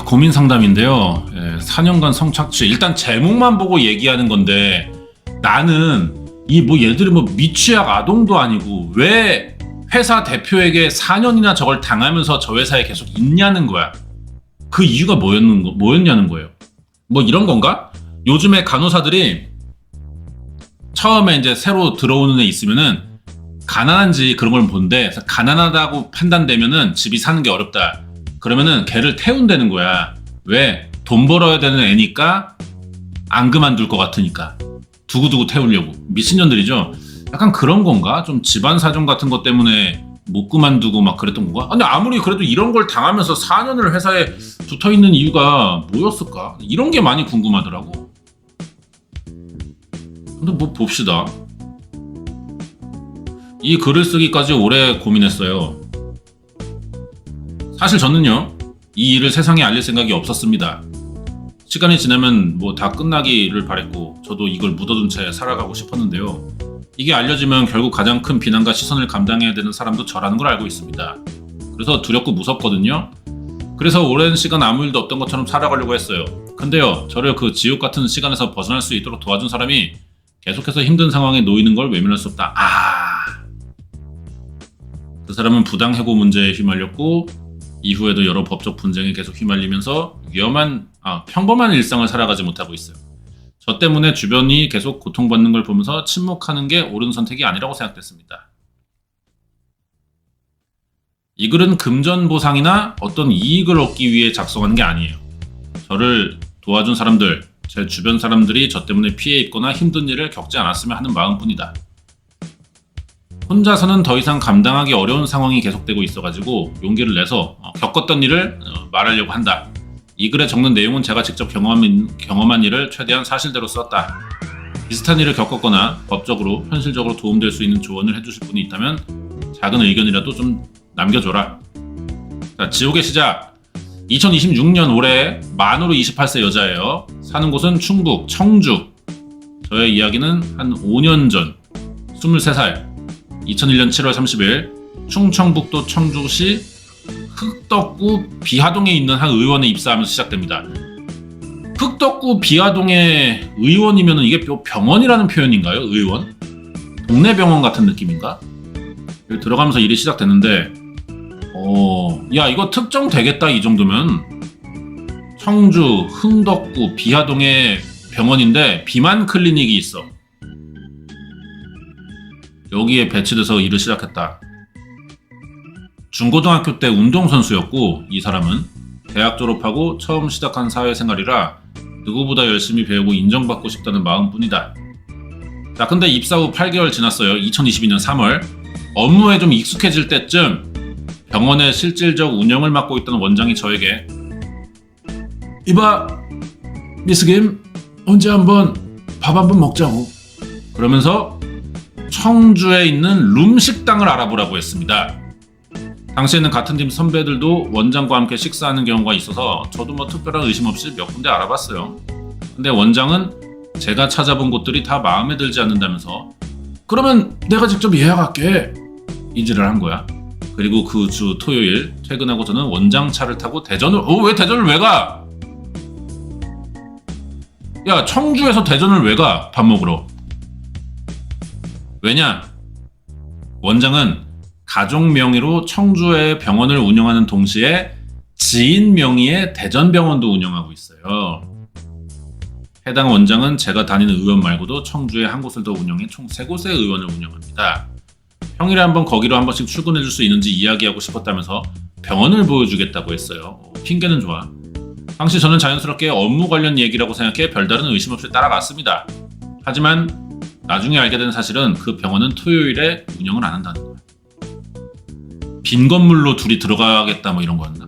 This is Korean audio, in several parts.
고민 상담인데요. 4년간 성착취. 일단 제목만 보고 얘기하는 건데 나는 얘들이 미취학 아동도 아니고 왜 회사 대표에게 4년이나 저걸 당하면서 저 회사에 계속 있냐는 거야. 그 이유가 뭐였냐는 거예요. 이런 건가? 요즘에 간호사들이 처음에 이제 새로 들어오는 애 있으면은 가난한지 그런 걸 본대. 가난하다고 판단되면은 집이 사는 게 어렵다. 그러면은 걔를 태운다는 거야. 왜? 돈 벌어야 되는 애니까 안 그만둘 것 같으니까. 두고두고 태우려고. 미친년들이죠. 약간 그런 건가? 좀 집안 사정 같은 것 때문에 못 그만두고 막 그랬던 건가? 근데 아무리 그래도 이런 걸 당하면서 4년을 회사에 붙어있는 이유가 뭐였을까? 이런 게 많이 궁금하더라고. 근데 봅시다. 이 글을 쓰기까지 오래 고민했어요. 사실 저는요, 이 일을 세상에 알릴 생각이 없었습니다. 시간이 지나면 다 끝나기를 바랬고 저도 이걸 묻어둔 채 살아가고 싶었는데요. 이게 알려지면 결국 가장 큰 비난과 시선을 감당해야 되는 사람도 저라는 걸 알고 있습니다. 그래서 두렵고 무섭거든요. 그래서 오랜 시간 아무 일도 없던 것처럼 살아가려고 했어요. 근데요, 저를 그 지옥 같은 시간에서 벗어날 수 있도록 도와준 사람이 계속해서 힘든 상황에 놓이는 걸 외면할 수 없다. 그 사람은 부당 해고 문제에 휘말렸고 이후에도 여러 법적 분쟁에 계속 휘말리면서 평범한 일상을 살아가지 못하고 있어요. 저 때문에 주변이 계속 고통받는 걸 보면서 침묵하는 게 옳은 선택이 아니라고 생각됐습니다. 이 글은 금전 보상이나 어떤 이익을 얻기 위해 작성하는 게 아니에요. 저를 도와준 사람들, 제 주변 사람들이 저 때문에 피해 입거나 힘든 일을 겪지 않았으면 하는 마음뿐이다. 혼자서는 더 이상 감당하기 어려운 상황이 계속되고 있어가지고 용기를 내서 겪었던 일을 말하려고 한다. 이 글에 적는 내용은 제가 직접 경험한 일을 최대한 사실대로 썼다. 비슷한 일을 겪었거나 법적으로, 현실적으로 도움될 수 있는 조언을 해주실 분이 있다면 작은 의견이라도 좀 남겨줘라. 자, 지옥의 시작. 2026년 올해 만으로 28세 여자예요. 사는 곳은 충북 청주. 저의 이야기는 한 5년 전 23살 2001년 7월 30일 충청북도 청주시 흑덕구 비하동에 있는 한 의원에 입사하면서 시작됩니다. 흑덕구 비하동의 의원이면 이게 병원이라는 표현인가요? 의원? 동네 병원 같은 느낌인가? 여기 들어가면서 일이 시작됐는데 이거 특정 되겠다. 이 정도면 청주 흥덕구 비하동의 병원인데 비만 클리닉이 있어. 여기에 배치돼서 일을 시작했다. 중고등학교 때 운동선수였고 이 사람은 대학 졸업하고 처음 시작한 사회생활이라 누구보다 열심히 배우고 인정받고 싶다는 마음뿐이다. 자, 근데 입사 후 8개월 지났어요. 2022년 3월 업무에 좀 익숙해질 때쯤 병원의 실질적 운영을 맡고 있던 원장이 저에게 이봐 미스 김 언제 한번 밥 한번 먹자고 그러면서 청주에 있는 룸식당을 알아보라고 했습니다. 당시에는 같은 팀 선배들도 원장과 함께 식사하는 경우가 있어서 저도 특별한 의심 없이 몇 군데 알아봤어요. 근데 원장은 제가 찾아본 곳들이 다 마음에 들지 않는다면서 그러면 내가 직접 예약할게 이지를 한 거야. 그리고 그 주 토요일 퇴근하고 저는 원장 차를 타고 왜 대전을 왜 가? 야, 청주에서 대전을 왜 가? 밥 먹으러. 왜냐? 원장은 가족 명의로 청주에 병원을 운영하는 동시에 지인 명의의 대전병원도 운영하고 있어요. 해당 원장은 제가 다니는 의원 말고도 청주에 한 곳을 더 운영해 총 3곳의 의원을 운영합니다. 평일에 한번 거기로 한 번씩 출근해줄 수 있는지 이야기하고 싶었다면서 병원을 보여주겠다고 했어요. 핑계는 좋아. 당시 저는 자연스럽게 업무 관련 얘기라고 생각해 별다른 의심 없이 따라갔습니다. 하지만 나중에 알게 된 사실은 그 병원은 토요일에 운영을 안 한다는 거야. 빈 건물로 둘이 들어가겠다 이런 거였나?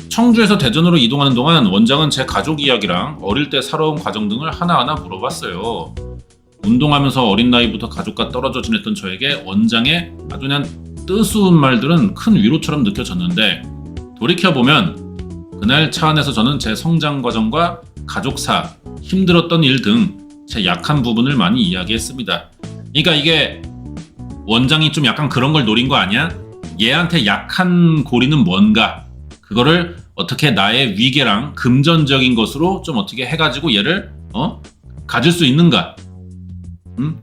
청주에서 대전으로 이동하는 동안 원장은 제 가족 이야기랑 어릴 때 살아온 과정 등을 하나하나 물어봤어요. 운동하면서 어린 나이부터 가족과 떨어져 지냈던 저에게 원장의 아주 그냥 뜨스운 말들은 큰 위로처럼 느껴졌는데 돌이켜보면 그날 차 안에서 저는 제 성장 과정과 가족사, 힘들었던 일 등 제 약한 부분을 많이 이야기했습니다. 그러니까 이게 원장이 좀 약간 그런 걸 노린 거 아니야? 얘한테 약한 고리는 뭔가 그거를 어떻게 나의 위계랑 금전적인 것으로 좀 어떻게 해가지고 얘를 가질 수 있는가?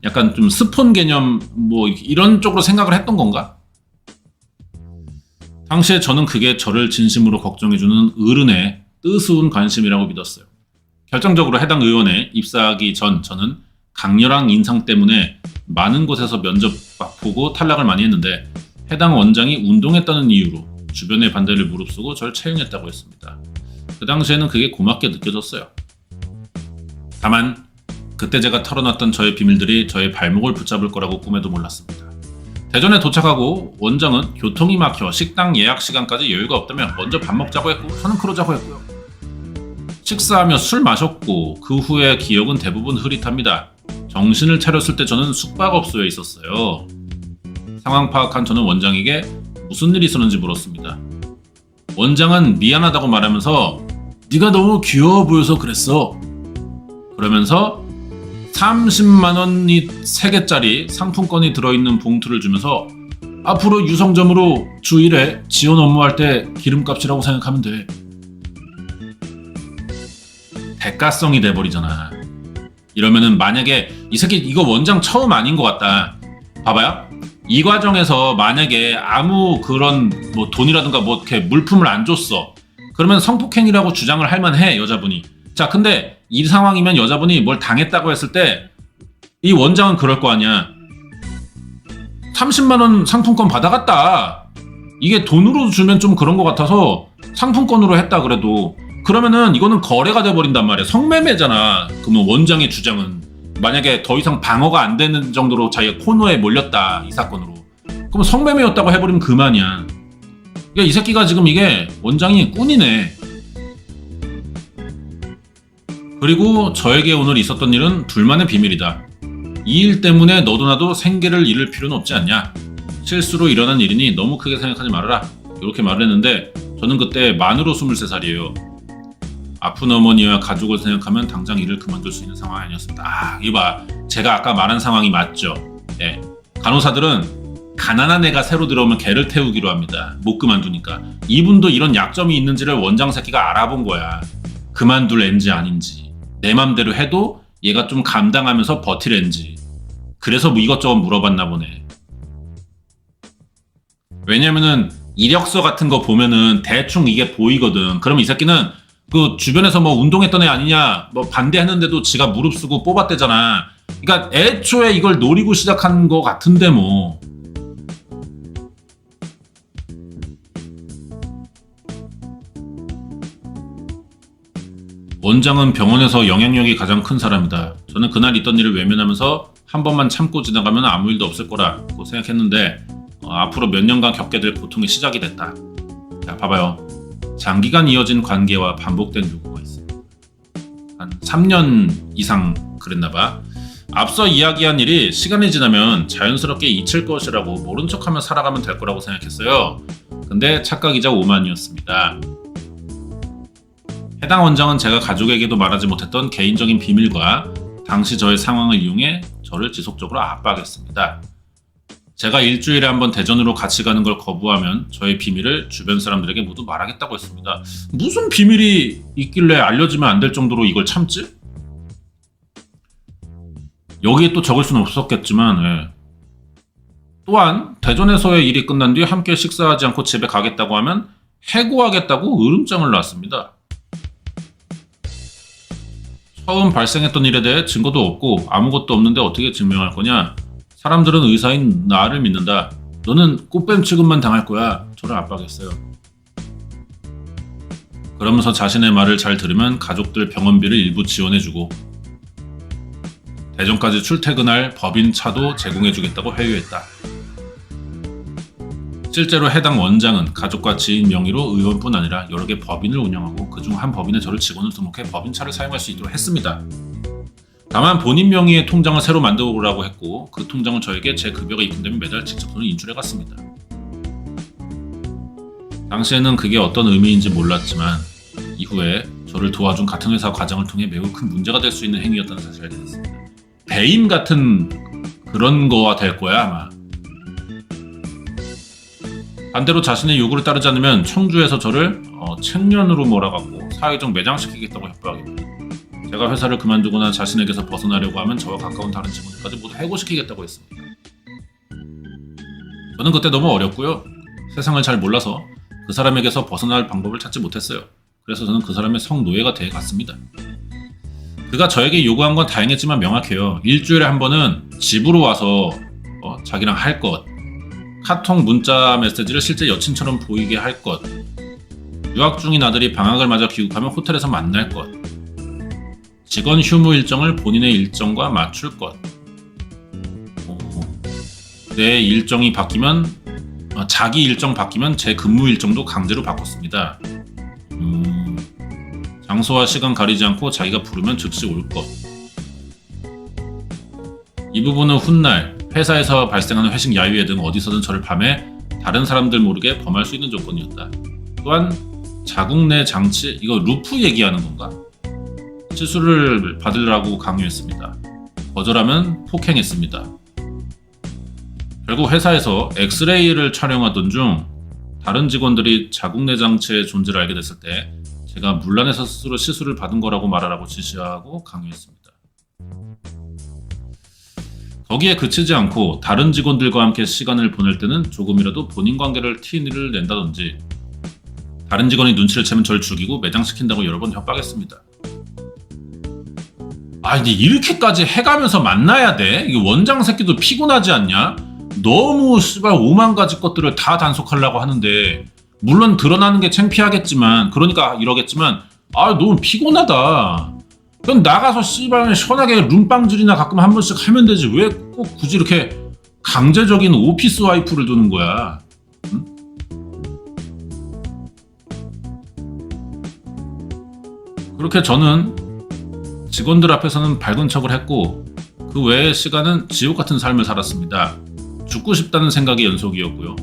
약간 좀 스폰 개념 뭐 이런 쪽으로 생각을 했던 건가? 당시에 저는 그게 저를 진심으로 걱정해주는 어른의 뜨스운 관심이라고 믿었어요. 결정적으로 해당 의원에 입사하기 전 저는 강렬한 인상 때문에 많은 곳에서 면접 보고 탈락을 많이 했는데 해당 원장이 운동했다는 이유로 주변의 반대를 무릅쓰고 절 채용했다고 했습니다. 그 당시에는 그게 고맙게 느껴졌어요. 다만 그때 제가 털어놨던 저의 비밀들이 저의 발목을 붙잡을 거라고 꿈에도 몰랐습니다. 대전에 도착하고 원장은 교통이 막혀 식당 예약 시간까지 여유가 없다며 먼저 밥 먹자고 했고 저는 그러자고 했고요. 식사하며 술 마셨고 그 후에 기억은 대부분 흐릿합니다. 정신을 차렸을 때 저는 숙박업소에 있었어요. 상황 파악한 저는 원장에게 무슨 일이 있었는지 물었습니다. 원장은 미안하다고 말하면서 네가 너무 귀여워 보여서 그랬어. 그러면서 30만 원이 3개짜리 상품권이 들어있는 봉투를 주면서 앞으로 유성점으로 주 1회 지원 업무할 때 기름값이라고 생각하면 돼. 대가성이 돼버리잖아. 이러면은 만약에 이 새끼 이거 원장 처음 아닌 것 같다. 봐봐요. 이 과정에서 만약에 아무 그런 뭐 돈이라든가 뭐 이렇게 물품을 안 줬어. 그러면 성폭행이라고 주장을 할 만해 여자분이. 자 근데 이 상황이면 여자분이 뭘 당했다고 했을 때 이 원장은 그럴 거 아니야. 30만 원 상품권 받아갔다. 이게 돈으로 주면 좀 그런 것 같아서 상품권으로 했다 그래도 그러면은 이거는 거래가 돼버린단 말이야. 성매매잖아. 그러면 원장의 주장은 만약에 더 이상 방어가 안 되는 정도로 자기가 코너에 몰렸다 이 사건으로 그럼 성매매였다고 해버리면 그만이야. 그러니까 이 새끼가 지금 이게 원장이 꾼이네. 그리고 저에게 오늘 있었던 일은 둘만의 비밀이다. 이 일 때문에 너도 나도 생계를 잃을 필요는 없지 않냐. 실수로 일어난 일이니 너무 크게 생각하지 말아라. 이렇게 말을 했는데 저는 그때 만으로 23살이에요. 아픈 어머니와 가족을 생각하면 당장 일을 그만둘 수 있는 상황이 아니었습니다. 이거 봐. 제가 아까 말한 상황이 맞죠. 네. 간호사들은 가난한 애가 새로 들어오면 개를 태우기로 합니다. 못 그만두니까. 이분도 이런 약점이 있는지를 원장 새끼가 알아본 거야. 그만둘 앤지 아닌지. 내 맘대로 해도 얘가 좀 감당하면서 버틸 앤지. 그래서 뭐 이것저것 물어봤나 보네. 왜냐면은 이력서 같은 거 보면은 대충 이게 보이거든. 그럼 이 새끼는 그 주변에서 뭐 운동했던 애 아니냐 뭐 반대했는데도 지가 무릅쓰고 뽑았대잖아. 그러니까 애초에 이걸 노리고 시작한 거 같은데 뭐. 원장은 병원에서 영향력이 가장 큰 사람이다. 저는 그날 있던 일을 외면하면서 한 번만 참고 지나가면 아무 일도 없을 거라고 생각했는데 앞으로 몇 년간 겪게 될 고통이 시작이 됐다. 자, 봐봐요. 장기간 이어진 관계와 반복된 요구가 있어요. 한 3년 이상 그랬나봐. 앞서 이야기한 일이 시간이 지나면 자연스럽게 잊힐 것이라고 모른 척하며 살아가면 될 거라고 생각했어요. 근데 착각이자 오만이었습니다. 해당 원장은 제가 가족에게도 말하지 못했던 개인적인 비밀과 당시 저의 상황을 이용해 저를 지속적으로 압박했습니다. 제가 일주일에 한 번 대전으로 같이 가는 걸 거부하면 저의 비밀을 주변 사람들에게 모두 말하겠다고 했습니다. 무슨 비밀이 있길래 알려지면 안 될 정도로 이걸 참지? 여기에 또 적을 수는 없었겠지만 예. 또한 대전에서의 일이 끝난 뒤 함께 식사하지 않고 집에 가겠다고 하면 해고하겠다고 으름장을 놨습니다. 처음 발생했던 일에 대해 증거도 없고 아무것도 없는데 어떻게 증명할 거냐? 사람들은 의사인 나를 믿는다. 너는 꽃뱀 취급만 당할 거야. 저를 압박했어요. 그러면서 자신의 말을 잘 들으면 가족들 병원비를 일부 지원해주고 대전까지 출퇴근할 법인 차도 제공해주겠다고 회유했다. 실제로 해당 원장은 가족과 지인 명의로 의원뿐 아니라 여러 개 법인을 운영하고 그중 한 법인에 저를 직원으로 등록해 법인차를 사용할 수 있도록 했습니다. 다만 본인 명의의 통장을 새로 만들어 오라고 했고 그 통장은 저에게 제 급여가 입금되면 매달 직접 돈을 인출해갔습니다. 당시에는 그게 어떤 의미인지 몰랐지만 이후에 저를 도와준 같은 회사 과장을 통해 매우 큰 문제가 될 수 있는 행위였다는 사실을 알게 됐습니다. 배임 같은 그런 거와 될 거야 아마. 반대로 자신의 요구를 따르지 않으면 청주에서 저를 책년으로 몰아가고 사회적 매장시키겠다고 협박합니다. 제가 회사를 그만두거나 자신에게서 벗어나려고 하면 저와 가까운 다른 직원들까지 모두 해고시키겠다고 했습니다. 저는 그때 너무 어렸고요. 세상을 잘 몰라서 그 사람에게서 벗어날 방법을 찾지 못했어요. 그래서 저는 그 사람의 성노예가 돼 갔습니다. 그가 저에게 요구한 건 다행했지만 명확해요. 일주일에 한 번은 집으로 와서 자기랑 할 것, 카톡 문자 메시지를 실제 여친처럼 보이게 할 것, 유학 중인 아들이 방학을 맞아 귀국하면 호텔에서 만날 것, 직원 휴무 일정을 본인의 일정과 맞출 것, 내 일정이 바뀌면 자기 일정 바뀌면 제 근무 일정도 강제로 바꿨습니다. 장소와 시간 가리지 않고 자기가 부르면 즉시 올 것. 이 부분은 훗날 회사에서 발생하는 회식 야유회 등 어디서든 저를 밤에 다른 사람들 모르게 범할 수 있는 조건이었다. 또한 자국 내 장치, 이거 루프 얘기하는 건가? 치수를 받으라고 강요했습니다. 거절하면 폭행했습니다. 결국 회사에서 엑스레이를 촬영하던 중 다른 직원들이 자국 내 장치의 존재를 알게 됐을 때 제가 문란해서 스스로 시술을 받은 거라고 말하라고 지시하고 강요했습니다. 거기에 그치지 않고 다른 직원들과 함께 시간을 보낼 때는 조금이라도 본인 관계를 티를 낸다든지 다른 직원이 눈치를 채면 절 죽이고 매장시킨다고 여러 번 협박했습니다. 근데 이렇게까지 해가면서 만나야 돼? 이 원장 새끼도 피곤하지 않냐? 너무 씨발 5만 가지 것들을 다 단속하려고 하는데 물론 드러나는 게 창피하겠지만 그러니까 이러겠지만 너무 피곤하다. 그럼 나가서 씨발 시원하게 룸빵질이나 가끔 한 번씩 하면 되지 왜 꼭 굳이 이렇게 강제적인 오피스 와이프를 두는 거야? 응? 그렇게 저는 직원들 앞에서는 밝은 척을 했고 그 외의 시간은 지옥 같은 삶을 살았습니다. 죽고 싶다는 생각이 연속이었고요.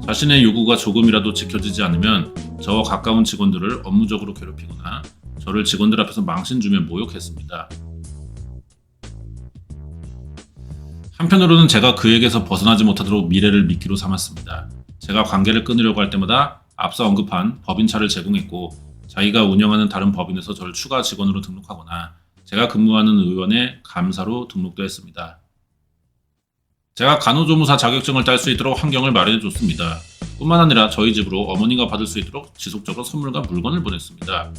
자신의 요구가 조금이라도 지켜지지 않으면 저와 가까운 직원들을 업무적으로 괴롭히거나 저를 직원들 앞에서 망신 주며 모욕했습니다. 한편으로는 제가 그에게서 벗어나지 못하도록 미래를 미끼로 삼았습니다. 제가 관계를 끊으려고 할 때마다 앞서 언급한 법인차를 제공했고 자기가 운영하는 다른 법인에서 저를 추가 직원으로 등록하거나 제가 근무하는 의원의 감사로 등록도 했습니다. 제가 간호조무사 자격증을 딸 수 있도록 환경을 마련해줬습니다. 뿐만 아니라 저희 집으로 어머니가 받을 수 있도록 지속적으로 선물과 물건을 보냈습니다.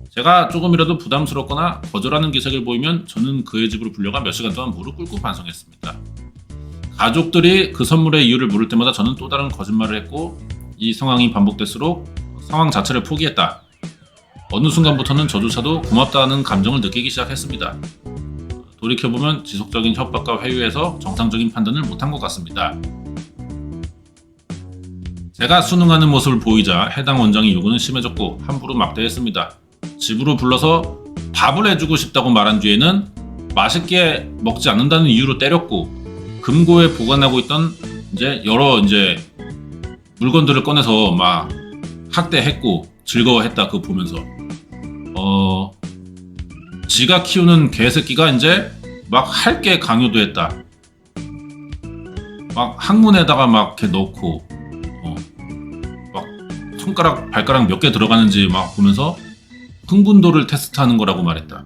제가 조금이라도 부담스럽거나 거절하는 기색을 보이면 저는 그의 집으로 불려가 몇 시간 동안 무릎 꿇고 반성했습니다. 가족들이 그 선물의 이유를 물을 때마다 저는 또 다른 거짓말을 했고 이 상황이 반복될수록 상황 자체를 포기했다. 어느 순간부터는 저조차도 고맙다는 감정을 느끼기 시작했습니다. 돌이켜보면 지속적인 협박과 회유에서 정상적인 판단을 못한 것 같습니다. 제가 순응하는 모습을 보이자 해당 원장의 요구는 심해졌고 함부로 막대했습니다. 집으로 불러서 밥을 해주고 싶다고 말한 뒤에는 맛있게 먹지 않는다는 이유로 때렸고 금고에 보관하고 있던 여러 물건들을 꺼내서 막 학대했고 즐거워했다. 그거 보면서 지가 키우는 개새끼가 막 할 게 강요도 했다. 막 항문에다가 막 이렇게 넣고 막 손가락 발가락 몇 개 들어가는지 막 보면서 흥분도를 테스트하는 거라고 말했다.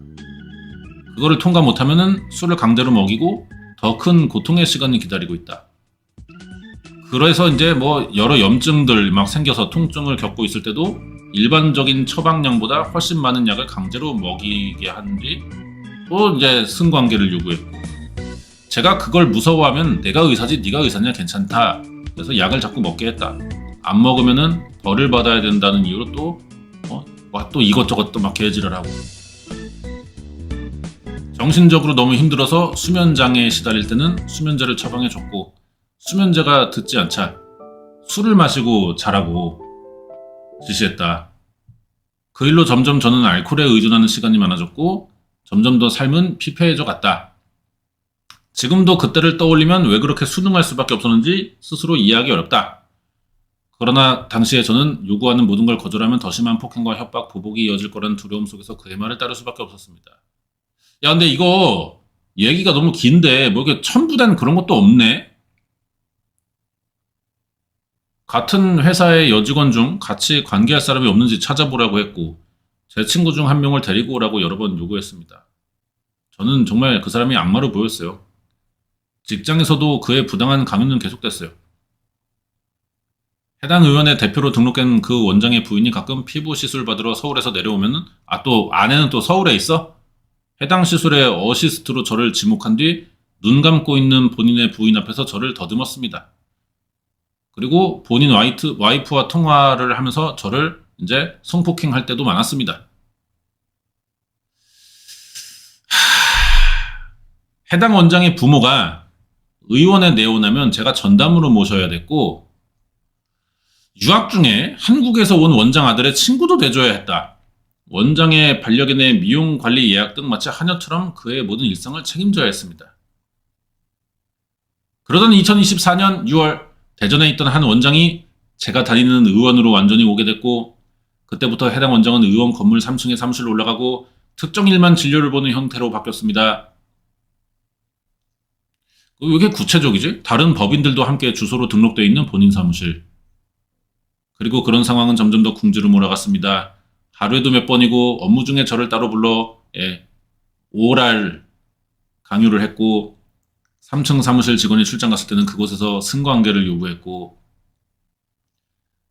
그거를 통과 못하면은 술을 강제로 먹이고 더 큰 고통의 시간이 기다리고 있다. 그래서 여러 염증들 막 생겨서 통증을 겪고 있을 때도 일반적인 처방량보다 훨씬 많은 약을 강제로 먹이게 한 뒤 또 승관계를 요구했고 제가 그걸 무서워하면 내가 의사지 네가 의사냐 괜찮다. 그래서 약을 자꾸 먹게 했다. 안 먹으면은 벌을 받아야 된다는 이유로 또 이것저것 또 막 개지랄하고 정신적으로 너무 힘들어서 수면장애에 시달릴 때는 수면제를 처방해줬고 수면제가 듣지 않자 술을 마시고 자라고 지시했다. 그 일로 점점 저는 알코올에 의존하는 시간이 많아졌고 점점 더 삶은 피폐해져 갔다. 지금도 그때를 떠올리면 왜 그렇게 순응할 수밖에 없었는지 스스로 이해하기 어렵다. 그러나 당시에 저는 요구하는 모든 걸 거절하면 더 심한 폭행과 협박, 보복이 이어질 거라는 두려움 속에서 그의 말을 따를 수밖에 없었습니다. 야, 근데 이거 얘기가 너무 긴데 이렇게 첨부된 그런 것도 없네? 같은 회사의 여직원 중 같이 관계할 사람이 없는지 찾아보라고 했고 제 친구 중 한 명을 데리고 오라고 여러 번 요구했습니다. 저는 정말 그 사람이 악마로 보였어요. 직장에서도 그의 부당한 강요는 계속됐어요. 해당 의원의 대표로 등록된 그 원장의 부인이 가끔 피부 시술 받으러 서울에서 내려오면은 또 아내는 또 서울에 있어? 해당 시술의 어시스트로 저를 지목한 뒤 눈 감고 있는 본인의 부인 앞에서 저를 더듬었습니다. 그리고 본인 와이프와 통화를 하면서 저를 이제 성폭행할 때도 많았습니다. 해당 원장의 부모가 의원에 내오나면 제가 전담으로 모셔야 됐고 유학 중에 한국에서 온 원장 아들의 친구도 돼줘야 했다. 원장의 반려견의 미용 관리 예약 등 마치 하녀처럼 그의 모든 일상을 책임져야 했습니다. 그러던 2024년 6월 대전에 있던 한 원장이 제가 다니는 의원으로 완전히 오게 됐고 그때부터 해당 원장은 의원 건물 3층에 사무실로 올라가고 특정 일만 진료를 보는 형태로 바뀌었습니다. 왜 이렇게 구체적이지? 다른 법인들도 함께 주소로 등록되어 있는 본인 사무실. 그리고 그런 상황은 점점 더 궁지로 몰아갔습니다. 하루에도 몇 번이고 업무 중에 저를 따로 불러 오랄 강요를 했고 3층 사무실 직원이 출장 갔을 때는 그곳에서 승관계를 요구했고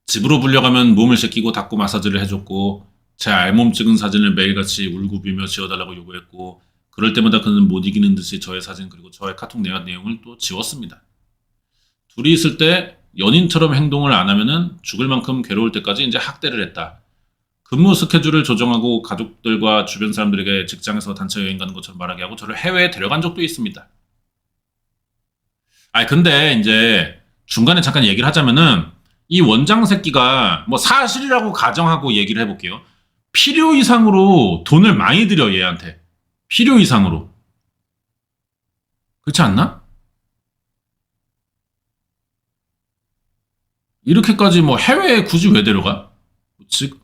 집으로 불려가면 몸을 씻기고 닦고 마사지를 해줬고 제 알몸 찍은 사진을 매일같이 울고비며 지워달라고 요구했고 그럴 때마다 그는 못 이기는 듯이 저의 사진 그리고 저의 카톡 내용을 또 지웠습니다. 둘이 있을 때 연인처럼 행동을 안 하면은 죽을 만큼 괴로울 때까지 이제 학대를 했다. 근무 스케줄을 조정하고 가족들과 주변 사람들에게 직장에서 단체 여행 가는 것처럼 말하게 하고 저를 해외에 데려간 적도 있습니다. 근데 이제 중간에 잠깐 얘기를 하자면은 이 원장 새끼가 뭐 사실이라고 가정하고 얘기를 해볼게요. 필요 이상으로 돈을 많이 들여 얘한테. 필요 이상으로. 그렇지 않나? 이렇게까지 뭐 해외에 굳이 왜 데려가? 즉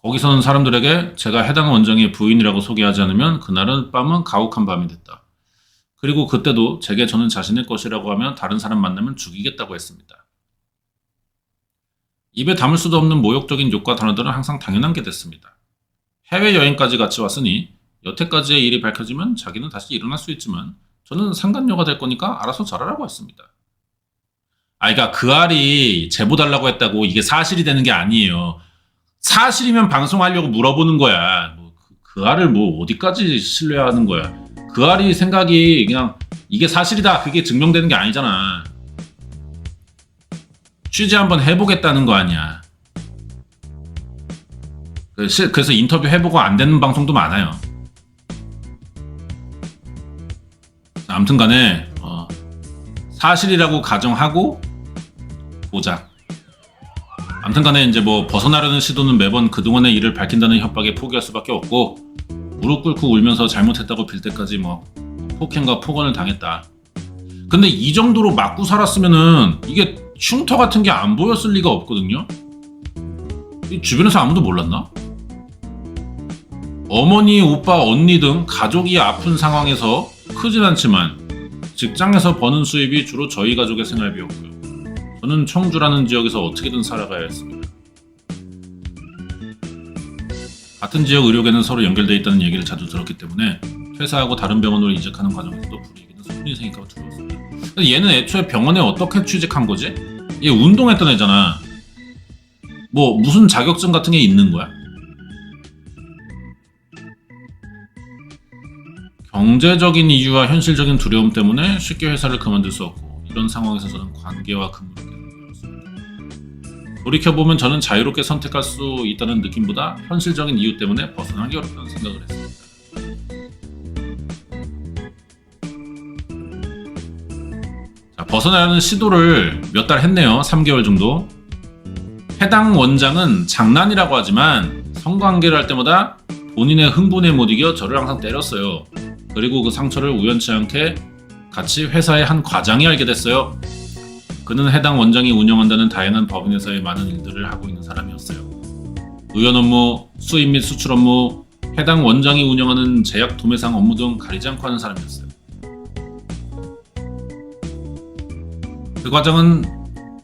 거기서는 사람들에게 제가 해당 원장의 부인이라고 소개하지 않으면 그날은 밤은 가혹한 밤이 됐다. 그리고 그때도 제게 저는 자신의 것이라고 하면 다른 사람 만나면 죽이겠다고 했습니다. 입에 담을 수도 없는 모욕적인 욕과 단어들은 항상 당연한 게 됐습니다. 해외여행까지 같이 왔으니 여태까지의 일이 밝혀지면 자기는 다시 일어날 수 있지만 저는 상간녀가 될 거니까 알아서 잘하라고 했습니다. 그러니까 그 알이 제보 달라고 했다고 이게 사실이 되는 게 아니에요. 사실이면 방송하려고 물어보는 거야. 그 알을 뭐 어디까지 신뢰하는 거야. 그 알이 생각이 그냥 이게 사실이다 그게 증명되는 게 아니잖아. 취재 한번 해보겠다는 거 아니야. 그래서 인터뷰 해보고 안 되는 방송도 많아요. 아무튼 간에 사실이라고 가정하고 보자. 아무튼 간에 이제 뭐 벗어나려는 시도는 매번 그동안의 일을 밝힌다는 협박에 포기할 수밖에 없고 무릎 꿇고 울면서 잘못했다고 빌 때까지 뭐 폭행과 폭언을 당했다. 근데 이 정도로 맞고 살았으면은 이게 흉터 같은 게 안 보였을 리가 없거든요. 주변에서 아무도 몰랐나? 어머니, 오빠, 언니 등 가족이 아픈 상황에서 크진 않지만 직장에서 버는 수입이 주로 저희 가족의 생활비였고요. 저는 청주라는 지역에서 어떻게든 살아가야 했습니다. 같은 지역 의료계는 서로 연결되어 있다는 얘기를 자주 들었기 때문에 퇴사하고 다른 병원으로 이직하는 과정에서도 불이익이나 소문이 생길까 두려웠습니다. 얘는 애초에 병원에 어떻게 취직한 거지? 얘 운동했던 애잖아. 뭐 무슨 자격증 같은 게 있는 거야? 경제적인 이유와 현실적인 두려움 때문에 쉽게 회사를 그만둘 수 없고 이런 상황에서 저는 관계와 근무를 계속했습니다. 돌이켜보면 저는 자유롭게 선택할 수 있다는 느낌보다 현실적인 이유 때문에 벗어나기 어렵다는 생각을 했습니다. 자, 벗어나려는 시도를 몇 달 했네요. 3개월 정도. 해당 원장은 장난이라고 하지만 성관계를 할 때마다 본인의 흥분에 못 이겨 저를 항상 때렸어요. 그리고 그 상처를 우연치 않게 같이 회사의 한 과장이 알게 됐어요. 그는 해당 원장이 운영한다는 다양한 법인회사의 많은 일들을 하고 있는 사람이었어요. 의원 업무, 수입 및 수출 업무, 해당 원장이 운영하는 제약 도매상 업무 등 가리지 않고 하는 사람이었어요. 그 과장은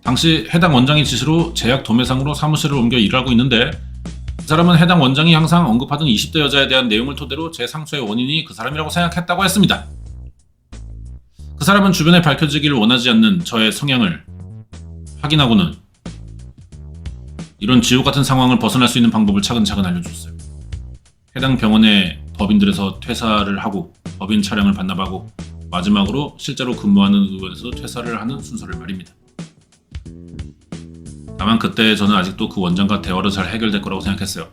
당시 해당 원장의 지시로 제약 도매상으로 사무실을 옮겨 일을 하고 있는데, 그 사람은 해당 원장이 항상 언급하던 20대 여자에 대한 내용을 토대로 제 상처의 원인이 그 사람이라고 생각했다고 했습니다. 그 사람은 주변에 밝혀지기를 원하지 않는 저의 성향을 확인하고는 이런 지옥 같은 상황을 벗어날 수 있는 방법을 차근차근 알려줬어요. 해당 병원의 법인들에서 퇴사를 하고 법인 차량을 반납하고 마지막으로 실제로 근무하는 의원에서 퇴사를 하는 순서를 말입니다. 다만 그때 저는 아직도 그 원장과 대화로 잘 해결될 거라고 생각했어요.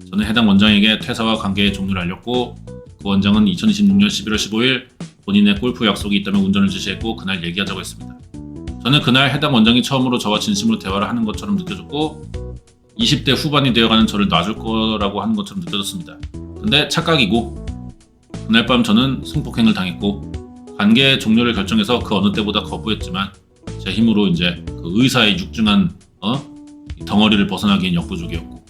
저는 해당 원장에게 퇴사와 관계의 종료를 알렸고, 그 원장은 2026년 11월 15일 본인의 골프 약속이 있다며 운전을 지시했고 그날 얘기하자고 했습니다. 저는 그날 해당 원장이 처음으로 저와 진심으로 대화를 하는 것처럼 느껴졌고 20대 후반이 되어가는 저를 놔줄 거라고 하는 것처럼 느껴졌습니다. 근데 착각이고, 그날 밤 저는 승폭행을 당했고 관계 종료를 결정해서 그 어느 때보다 거부했지만 제 힘으로 이제 그 의사의 육중한 덩어리를 벗어나기엔 역부족이었고,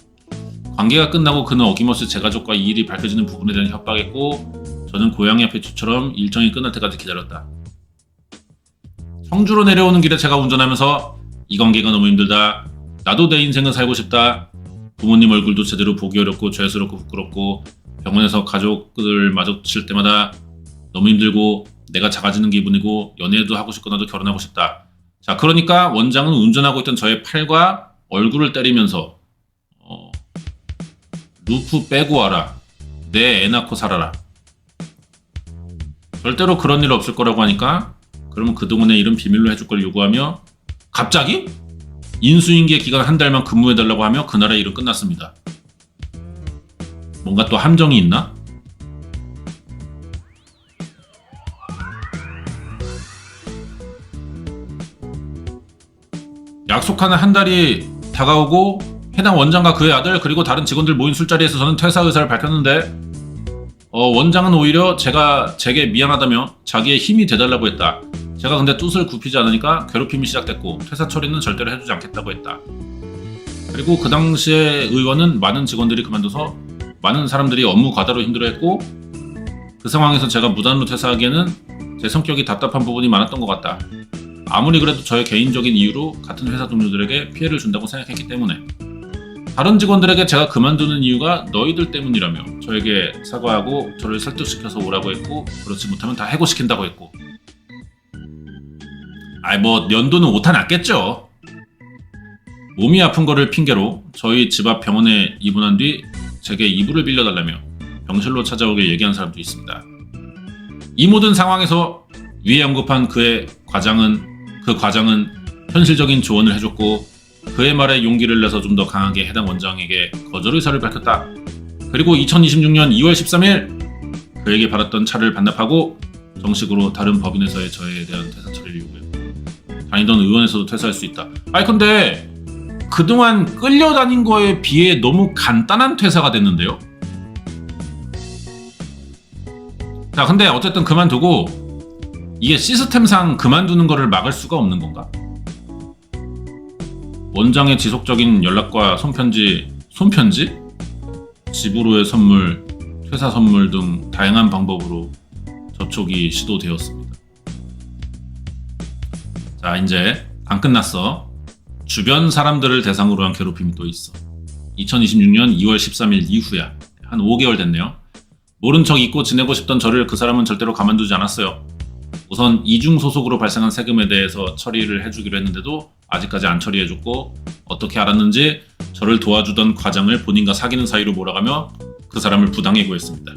관계가 끝나고 그는 어김없이 제 가족과 이 일이 밝혀지는 부분에 대한 협박했고, 저는 고양이 앞에 쥐처럼 일정이 끝날 때까지 기다렸다. 청주로 내려오는 길에 제가 운전하면서 이 관계가 너무 힘들다, 나도 내 인생을 살고 싶다, 부모님 얼굴도 제대로 보기 어렵고 죄스럽고 부끄럽고 병원에서 가족들 마주칠 때마다 너무 힘들고 내가 작아지는 기분이고 연애도 하고 싶고 나도 결혼하고 싶다. 자, 그러니까 원장은 운전하고 있던 저의 팔과 얼굴을 때리면서 루프 빼고 와라, 내 애 낳고 살아라, 절대로 그런 일 없을 거라고 하니까 그러면 그동안의 일은 비밀로 해줄 걸 요구하며 갑자기 인수인계 기간 한 달만 근무해달라고 하며 그날의 일은 끝났습니다. 뭔가 또 함정이 있나? 약속하는 한 달이 다가오고 해당 원장과 그의 아들 그리고 다른 직원들 모인 술자리에서 저는 퇴사 의사를 밝혔는데, 원장은 오히려 제게 미안하다며 자기의 힘이 돼달라고 했다. 제가 근데 뜻을 굽히지 않으니까 괴롭힘이 시작됐고 퇴사 처리는 절대로 해주지 않겠다고 했다. 그리고 그 당시에 의원은 많은 직원들이 그만둬서 많은 사람들이 업무 과다로 힘들어했고, 그 상황에서 제가 무단으로 퇴사하기에는 제 성격이 답답한 부분이 많았던 것 같다. 아무리 그래도 저의 개인적인 이유로 같은 회사 동료들에게 피해를 준다고 생각했기 때문에, 다른 직원들에게 제가 그만두는 이유가 너희들 때문이라며 저에게 사과하고 저를 설득시켜서 오라고 했고, 그렇지 못하면 다 해고시킨다고 했고, 연도는 오타 났겠죠. 몸이 아픈 거를 핑계로 저희 집 앞 병원에 입원한 뒤 제게 이불을 빌려달라며 병실로 찾아오게 얘기한 사람도 있습니다. 이 모든 상황에서 위에 언급한 그 과장은 현실적인 조언을 해줬고, 그의 말에 용기를 내서 좀 더 강하게 해당 원장에게 거절 의사를 밝혔다. 그리고 2026년 2월 13일 그에게 받았던 차를 반납하고 정식으로 다른 법인에서의 저에 대한 퇴사 처리를 요구했고, 다니던 의원에서도 퇴사할 수 있다. 근데 그동안 끌려다닌 거에 비해 너무 간단한 퇴사가 됐는데요. 자, 근데 어쨌든 그만두고 이게 시스템상 그만두는 거를 막을 수가 없는 건가? 원장의 지속적인 연락과 손편지, 집으로의 선물, 퇴사 선물 등 다양한 방법으로 접촉이 시도되었습니다. 자, 이제 안 끝났어. 주변 사람들을 대상으로 한 괴롭힘이 또 있어. 2026년 2월 13일 이후야. 한 5개월 됐네요. 모른 척 잊고 지내고 싶던 저를 그 사람은 절대로 가만두지 않았어요. 우선 이중 소속으로 발생한 세금에 대해서 처리를 해주기로 했는데도 아직까지 안 처리해줬고, 어떻게 알았는지 저를 도와주던 과장을 본인과 사귀는 사이로 몰아가며 그 사람을 부당해 구했습니다.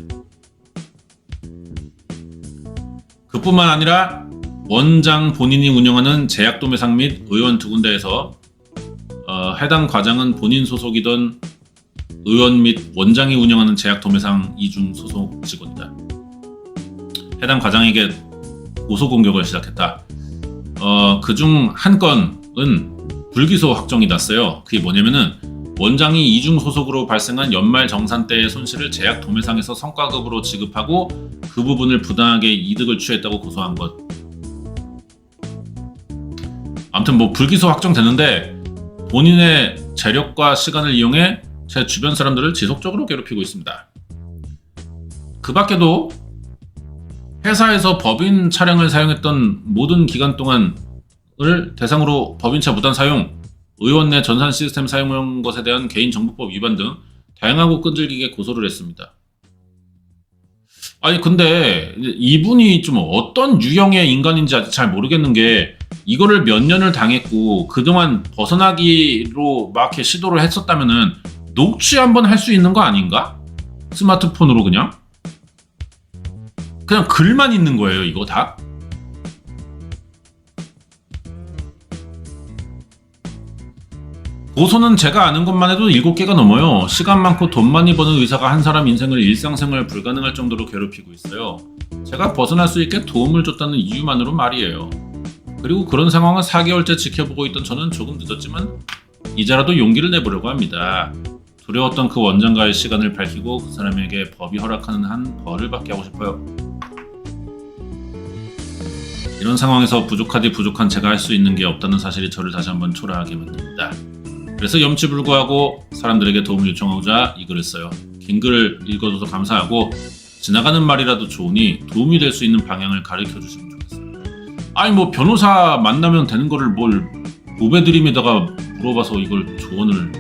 그뿐만 아니라 원장 본인이 운영하는 제약도매상 및 의원 두 군데에서 해당 과장은 본인 소속이던 의원 및 원장이 운영하는 제약도매상 이중 소속 직원이다. 해당 과장에게 고소공격을 시작했다. 그중 한 건은 불기소 확정이 났어요. 그게 뭐냐면은 원장이 이중 소속으로 발생한 연말 정산 때의 손실을 제약도매상에서 성과급으로 지급하고 그 부분을 부당하게 이득을 취했다고 고소한 것. 아무튼 불기소 확정됐는데 본인의 재력과 시간을 이용해 제 주변 사람들을 지속적으로 괴롭히고 있습니다. 그 밖에도 회사에서 법인 차량을 사용했던 모든 기간 동안 대상으로 법인차 무단 사용, 의원 내 전산 시스템 사용한 것에 대한 개인정보법 위반 등 다양하고 끈질기게 고소를 했습니다. 아니 근데 이분이 좀 어떤 유형의 인간인지 아직 잘 모르겠는 게 이거를 몇 년을 당했고 그동안 벗어나기로 막 이렇게 시도를 했었다면은 녹취 한번 할 수 있는 거 아닌가? 스마트폰으로 그냥 글만 있는 거예요 이거 다? 고소는 제가 아는 것만 해도 7개가 넘어요. 시간 많고 돈 많이 버는 의사가 한 사람 인생을 일상생활 불가능할 정도로 괴롭히고 있어요. 제가 벗어날 수 있게 도움을 줬다는 이유만으로 말이에요. 그리고 그런 상황을 4개월째 지켜보고 있던 저는 조금 늦었지만 이제라도 용기를 내보려고 합니다. 두려웠던 그 원장과의 시간을 밝히고 그 사람에게 법이 허락하는 한 벌을 받게 하고 싶어요. 이런 상황에서 부족하디 부족한 제가 할 수 있는 게 없다는 사실이 저를 다시 한번 초라하게 만듭니다. 그래서 염치불구하고 사람들에게 도움을 요청하고자 이 글을 써요. 긴 글을 읽어줘서 감사하고 지나가는 말이라도 좋으니 도움이 될 수 있는 방향을 가르쳐 주시면 좋겠습니다. 아니 뭐 변호사 만나면 되는 거를 뭘 보배드림에다가 물어봐서 이걸 조언을.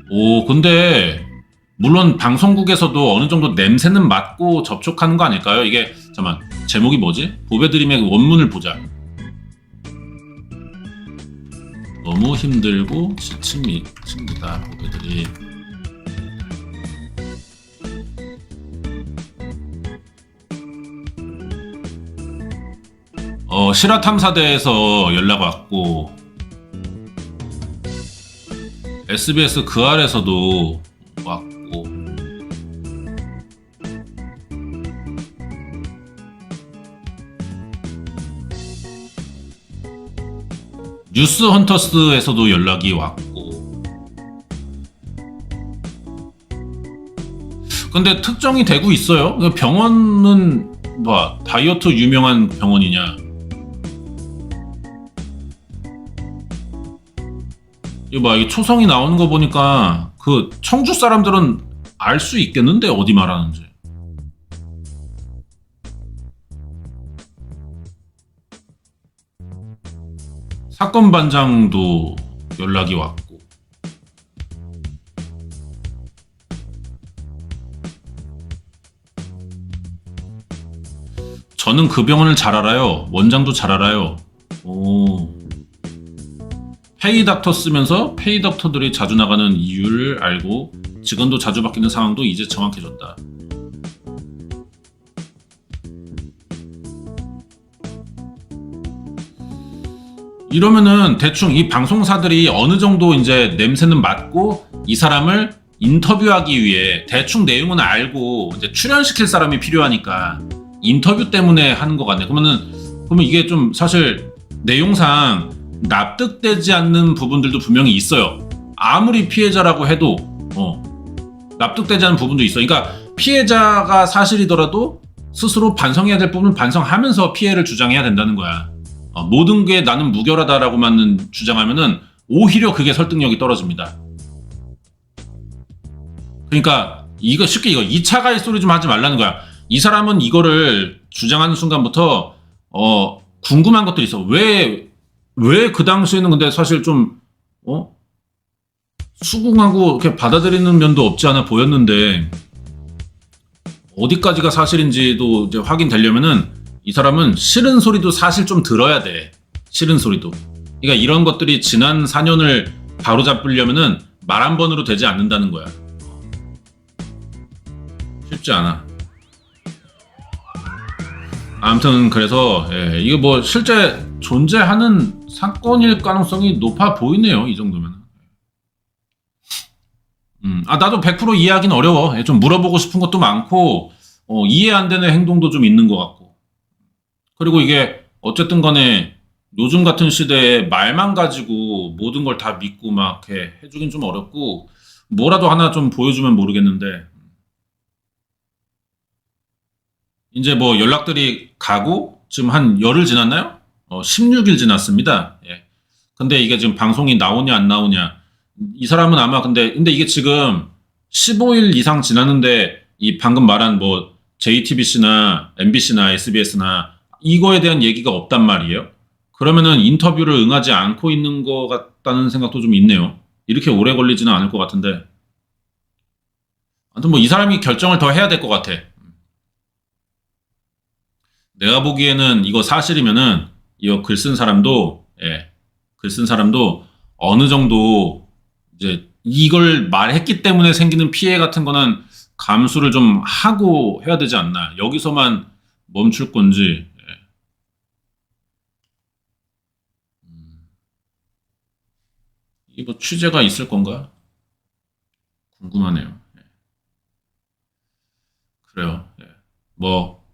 오 근데 물론 방송국에서도 어느 정도 냄새는 맡고 접촉하는 거 아닐까요? 이게 잠깐만 제목이 뭐지? 보배드림의 원문을 보자. 너무 힘들고 지친 친구다 보배드림. 실화탐사대에서 연락 왔고 SBS 그 아래서도 왔고 뉴스 헌터스에서도 연락이 왔고 근데 특정이 되고 있어요. 병원은 뭐 다이어트 유명한 병원이냐 이거 봐 이게 초성이 나오는 거 보니까 그 청주 사람들은 알 수 있겠는데 어디 말하는지. 사건 반장도 연락이 왔고 저는 그 병원을 잘 알아요. 원장도 잘 알아요. 오. 페이닥터 쓰면서 페이닥터들이 자주 나가는 이유를 알고 직원도 자주 바뀌는 상황도 이제 정확해졌다. 이러면은 대충 이 방송사들이 어느 정도 이제 냄새는 맡고 이 사람을 인터뷰하기 위해 대충 내용은 알고 이제 출연시킬 사람이 필요하니까 인터뷰 때문에 하는 것 같네. 그러면 이게 좀 사실 내용상 납득되지 않는 부분들도 분명히 있어요. 아무리 피해자라고 해도 납득되지 않는 부분도 있어. 그러니까 피해자가 사실이더라도 스스로 반성해야 될 부분은 반성하면서 피해를 주장해야 된다는 거야. 모든 게 나는 무결하다라고만 주장하면은 오히려 그게 설득력이 떨어집니다. 그러니까 이거 쉽게 이거 2차 가해 소리 좀 하지 말라는 거야. 이 사람은 이거를 주장하는 순간부터 궁금한 것들이 있어. 왜 그 당시에는 근데 사실 좀 수긍하고 이렇게 받아들이는 면도 없지 않아 보였는데 어디까지가 사실인지도 이제 확인되려면은 이 사람은 싫은 소리도 사실 좀 들어야 돼. 싫은 소리도. 그러니까 이런 것들이 지난 4년을 바로잡으려면은 말 한 번으로 되지 않는다는 거야. 쉽지 않아. 아무튼 그래서 이거 뭐 실제 존재하는 사건일 가능성이 높아 보이네요. 이 정도면. 나도 100% 이해하기는 어려워. 좀 물어보고 싶은 것도 많고 이해 안 되는 행동도 좀 있는 것 같고. 그리고 이게 어쨌든 간에 요즘 같은 시대에 말만 가지고 모든 걸 다 믿고 막 해주긴 좀 어렵고 뭐라도 하나 좀 보여주면 모르겠는데 이제 뭐 연락들이 가고 지금 한 열흘 지났나요? 16일 지났습니다. 근데 이게 지금 방송이 나오냐 안 나오냐 이 사람은 아마 근데 이게 지금 15일 이상 지났는데 이 방금 말한 뭐 JTBC나 MBC나 SBS나 이거에 대한 얘기가 없단 말이에요. 그러면은 인터뷰를 응하지 않고 있는 것 같다는 생각도 좀 있네요. 이렇게 오래 걸리지는 않을 것 같은데. 아무튼 뭐 이 사람이 결정을 더 해야 될 것 같아. 내가 보기에는 이거 사실이면은 이거 글 쓴 사람도 글 쓴 사람도 어느 정도 이제 이걸 말했기 때문에 생기는 피해 같은 거는 감수를 좀 하고 해야 되지 않나. 여기서만 멈출 건지. 이게 뭐 취재가 있을 건가? 궁금하네요. 그래요. 뭐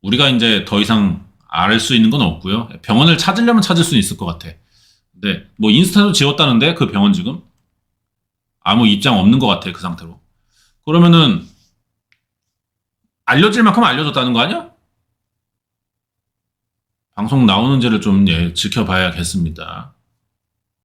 우리가 이제 더 이상 알 수 있는 건 없고요. 병원을 찾으려면 찾을 수는 있을 것 같아. 근데 뭐 인스타도 지웠다는데 그 병원 지금 아무 입장 없는 것 같아 그 상태로. 그러면은 알려질 만큼 알려졌다는 거 아니야? 방송 나오는지를 좀 지켜봐야겠습니다.